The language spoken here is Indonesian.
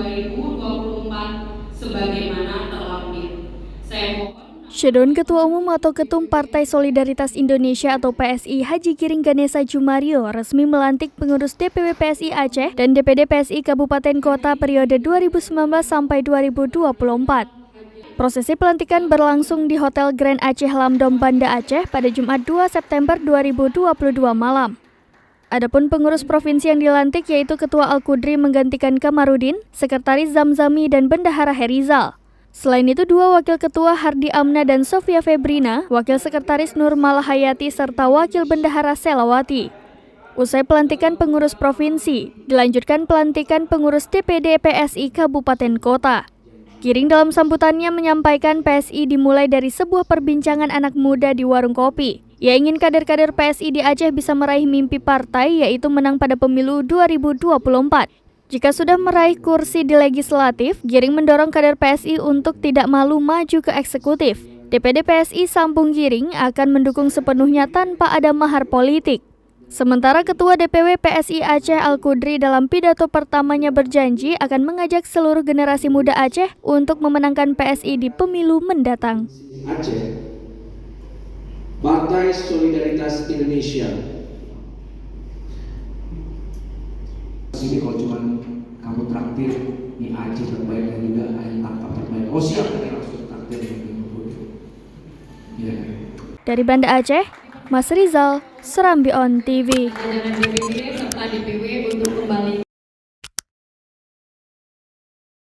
2024 sebagaimana terlampir. Saya mohon Shedon Ketua Umum atau Ketum Partai Solidaritas Indonesia atau PSI Haji Giring Ganesa Jumario resmi melantik pengurus DPW PSI Aceh dan DPD PSI Kabupaten Kota periode 2019 sampai 2024. Prosesi pelantikan berlangsung di Hotel Grand Aceh Lamdom Banda Aceh pada Jumat 2 September 2022 malam. Adapun pengurus provinsi yang dilantik yaitu Ketua Al-Qudri menggantikan Kamarudin, Sekretaris Zamzami dan Bendahara Herizal. Selain itu, dua wakil ketua Hardi Amna dan Sofia Febrina, wakil sekretaris Nur Malahayati serta wakil bendahara Selawati. Usai pelantikan pengurus provinsi, dilanjutkan pelantikan pengurus DPD PSI Kabupaten Kota. Giring dalam sambutannya menyampaikan PSI dimulai dari sebuah perbincangan anak muda di warung kopi. Ia ingin kader-kader PSI di Aceh bisa meraih mimpi partai yaitu menang pada pemilu 2024. Jika sudah meraih kursi di legislatif, Giring mendorong kader PSI untuk tidak malu maju ke eksekutif. DPD PSI Sambung Giring akan mendukung sepenuhnya tanpa ada mahar politik. Sementara Ketua DPW PSI Aceh Al-Qudri dalam pidato pertamanya berjanji akan mengajak seluruh generasi muda Aceh untuk memenangkan PSI di pemilu mendatang. Aceh, Partai Solidaritas Indonesia. Ini kalau cuma kamu traktir di Aceh terbaik dan juga tanpa terbaik. Oh siap, langsung traktir ya. Dari Banda Aceh, Mas Rizal, Serambi On TV. jajaran DPD serta DPD